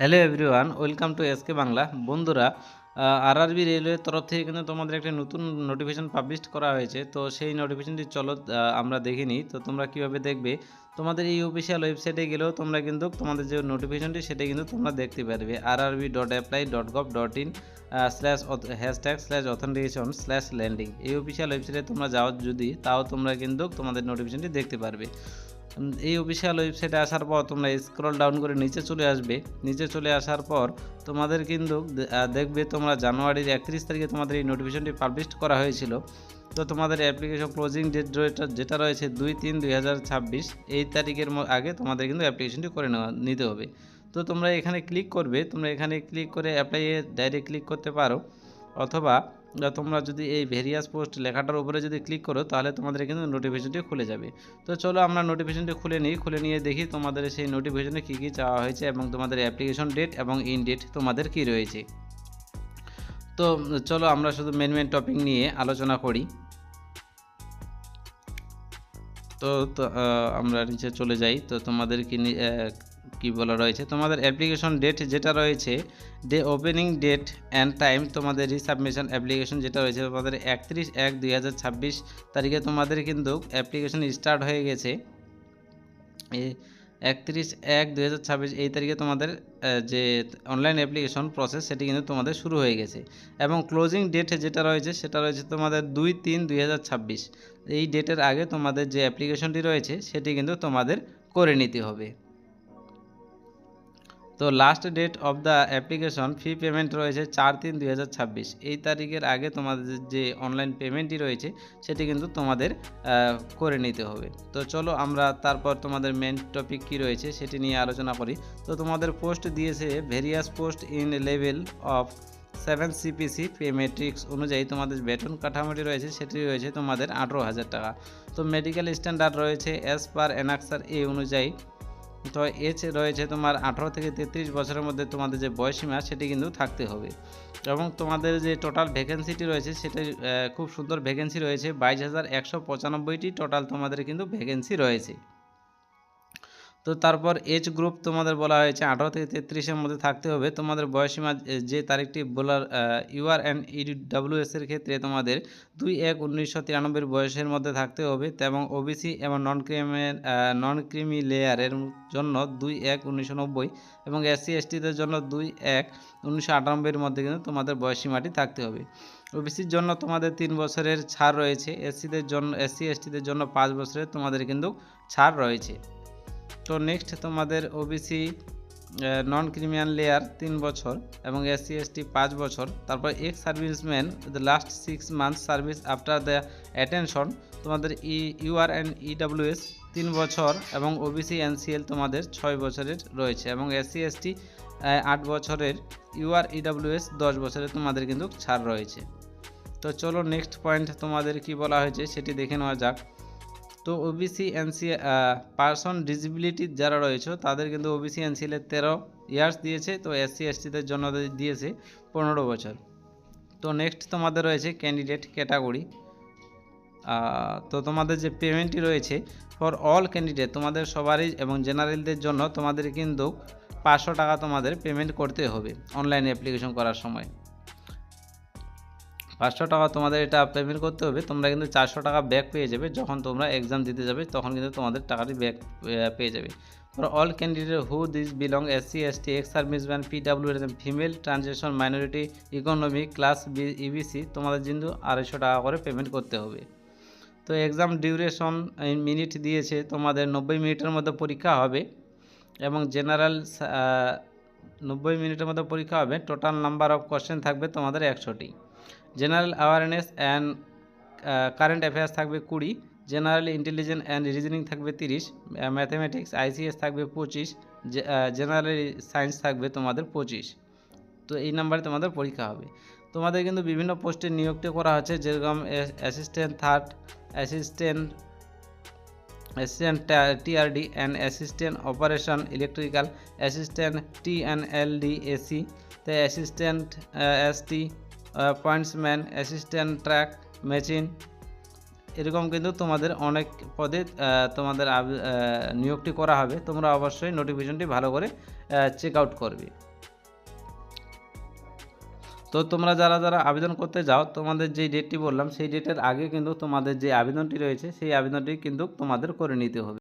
Hello everyone, welcome to SK Bangla. বন্ধুরা, RRB রেলওয়ের তরফ থেকে কিন্তু তোমাদের একটা নতুন নোটিফিকেশন পাবলিশ করা হয়েছে। তো সেই নোটিফিকেশনটি চলো আমরা দেখে নিই। তো তোমরা কীভাবে দেখবে, তোমাদের এই অফিসিয়াল ওয়েবসাইটে গেলেও তোমরা কিন্তু তোমাদের যে নোটিফিকেশনটি সেটা কিন্তু তোমরা দেখতে পারবে। rrb.apply.gov.in /hashtag/authentication/landing এই অফিসিয়াল ওয়েবসাইটে তোমরা যাও যদি, তাও তোমরা কিন্তু তোমাদের নোটিফিকেশনটি দেখতে পারবে। এই অফিসিয়াল ওয়েবসাইটে আসার পর তোমরা স্ক্রল ডাউন করে নিচে চলে আসবে। নিচে চলে আসার পর তোমাদের কিন্তু দেখবে তোমরা জানুয়ারির 31 তারিখে তোমাদের এই নোটিফিকেশনটি পাবলিশ করা হয়েছিল। তো তোমাদের অ্যাপ্লিকেশন ক্লোজিং ডেট যেটা রয়েছে 2/3/2026 এই তারিখের আগে তোমাদের কিন্তু অ্যাপ্লিকেশনটি করে নিতে হবে। তো তোমরা এখানে ক্লিক করবে, তোমরা এখানে ক্লিক করে অ্যাপ্লাইয়ে ডাইরেক্ট ক্লিক করতে পারো, অথবা তোমরা যদি এই ভেরিয়াস পোস্ট লেখাটার উপরে যদি ক্লিক করো তাহলে তোমাদের কিন্তু নোটিফিকেশনটি খুলে যাবে। তো চলো আমরা নোটিফিকেশনটি খুলে নিয়ে দেখি তোমাদের সেই নোটিফিকেশনে কী কী চাওয়া হয়েছে এবং তোমাদের অ্যাপ্লিকেশন ডেট এবং ইন ডেট তোমাদের কী রয়েছে। তো চলো আমরা শুধু মেন টপিক নিয়ে আলোচনা করি। তো আমরা নিচে চলে যাই। তো তোমাদের কি বলা রয়েছে, তোমাদের অ্যাপ্লিকেশন ডেট যেটা রয়েছে, ওপেনিং ডেট অ্যান্ড টাইম, তোমাদের রিসাবমিশন অ্যাপ্লিকেশন যেটা রয়েছে তোমাদের 31/1/2026 তারিখে তোমাদের কিন্তু অ্যাপ্লিকেশন স্টার্ট হয়ে গেছে। 31/1/2026 এই তারিখে তোমাদের যে অনলাইন অ্যাপ্লিকেশন প্রসেস সেটি কিন্তু তোমাদের শুরু হয়ে গেছে। এবং ক্লোজিং ডেট যেটা রয়েছে সেটা রয়েছে তোমাদের 2/3/2026 এই ডেটের আগে তোমাদের যে অ্যাপ্লিকেশনটি রয়েছে সেটি কিন্তু তোমাদের করে নিতে হবে। তো last date of the application fee payment রয়েছে 4/3/2026 এই তারিখের আগে তোমাদের যে অনলাইন পেমেন্টটি রয়েছে সেটি কিন্তু তোমাদের করে নিতে হবে। তো চলো আমরা তারপর তোমাদের মেন টপিক কী রয়েছে সেটি নিয়ে আলোচনা করি। তো তোমাদের পোস্ট দিয়েছে various post in level of 7 CPC pay matrix অনুযায়ী তোমাদের বেতন কাঠামোটি রয়েছে সেটি রয়েছে তোমাদের 18,000 টাকা। তো মেডিকেল স্ট্যান্ডার্ড রয়েছে অ্যাজ পার অ্যানাক্সার এ অনুযায়ী। তো এজ রয়েছে তোমার 18 থেকে 33 বছরের মধ্যে তোমাদের যে বয়সীমা সেটি কিন্তু থাকতে হবে। এবং তোমাদের যে টোটাল ভ্যাকেন্সিটি রয়েছে সেটা খুব সুন্দর ভ্যাকেন্সি রয়েছে, 22,195টি টোটাল তোমাদের কিন্তু ভ্যাকেন্সি রয়েছে। তো তারপর এজ গ্রুপ তোমাদের বলা হয়েছে 18 থেকে 33-এর মধ্যে থাকতে হবে। তোমাদের বয়সীমা যে তারিখটি বলার UR অ্যান্ড EWS এর ক্ষেত্রে তোমাদের 2/1/1993 বয়সের মধ্যে থাকতে হবে। এবং ওবিসি এবং নন ক্রিমি লেয়ারের জন্য 2/1/1990 এবং SC STদের জন্য 2/1/1998 মধ্যে কিন্তু তোমাদের বয়সীমাটি থাকতে হবে। ওবিসির জন্য তোমাদের 3 বছরের ছাড় রয়েছে, SC STদের জন্য 5 বছরের তোমাদের কিন্তু ছাড় রয়েছে। তো নেক্সট তোমাদের ওবিসি নন ক্রিমিয়াল লেয়ার 3 বছর এবং SC ST 5 বছর। তারপর ex serviceman the last 6 months service after the attention তোমাদের UR অ্যান্ড EWS 3 বছর এবং ওবিসি NCL তোমাদের 6 বছরের রয়েছে এবং SC ST 8 বছরের, UR EWS 10 বছরের তোমাদের কিন্তু ছাড় রয়েছে। তো চলো নেক্সট পয়েন্ট তোমাদের কি বলা হয়েছে সেটি দেখে নেওয়া যাক। তো ওবিসি NCL পার্সন ডিসেবিলিটি যারা রয়েছে তাদের কিন্তু ওবিসি NCL 13 ইয়ার্স দিয়েছে। তো SC STদের জন্য দিয়েছে 15 বছর। তো নেক্সট তোমাদের রয়েছে ক্যান্ডিডেট ক্যাটাগরি। তো তোমাদের যে পেমেন্টটি রয়েছে ফর অল ক্যান্ডিডেট তোমাদের সবারই এবং জেনারেলদের জন্য তোমাদের কিন্তু 500 টাকা তোমাদের পেমেন্ট করতে হবে অনলাইন অ্যাপ্লিকেশন করার সময়। 500 টাকা তোমাদের এটা পেমেন্ট করতে হবে। তোমরা কিন্তু 400 টাকা ব্যাক পেয়ে যাবে যখন তোমরা এক্সাম দিতে যাবে, তখন কিন্তু তোমাদের টাকাটি ব্যাক পেয়ে যাবে। For all candidate who this belong SC ST ex serviceman PWS female transaction minority economic class EBC তোমাদের কিন্তু 250 টাকা করে পেমেন্ট করতে হবে। তো এক্সাম ডিউরেশন মিনিট দিয়েছে তোমাদের 90 মিনিটের মধ্যে পরীক্ষা হবে এবং জেনারেল 90 মিনিটের মধ্যে পরীক্ষা হবে। টোটাল নাম্বার অফ কোশ্চেন থাকবে তোমাদের 100টি। General awareness and current affairs থাকবে 20, জেনারেল ইন্টেলিজেন্স অ্যান্ড রিজনিং থাকবে 30, ম্যাথামেটিক্স ICS থাকবে 25, জেনারেল সায়েন্স থাকবে তোমাদের 25। তো এই নাম্বারে তোমাদের পরীক্ষা হবে। তোমাদের কিন্তু বিভিন্ন পোস্টে নিয়োগটি করা হচ্ছে, যেরকম assistant TRD and assistant operation electrical, assistant TNLD AC, তো assistant ST pointsman, assistant track machine, এরকম কিন্তু তোমাদের অনেক পদে তোমাদের নিয়োগটি করা হবে। তোমরা অবশ্যই নোটিফিকেশনটি ভালো করে চেক আউট করবে। তো তোমরা যারা যারা আবেদন করতে যাও, তোমাদের যেই ডেটটি বললাম সেই ডেটের আগে কিন্তু তোমাদের যে আবেদনটি রয়েছে সেই আবেদনটি কিন্তু তোমাদের করে নিতে হবে।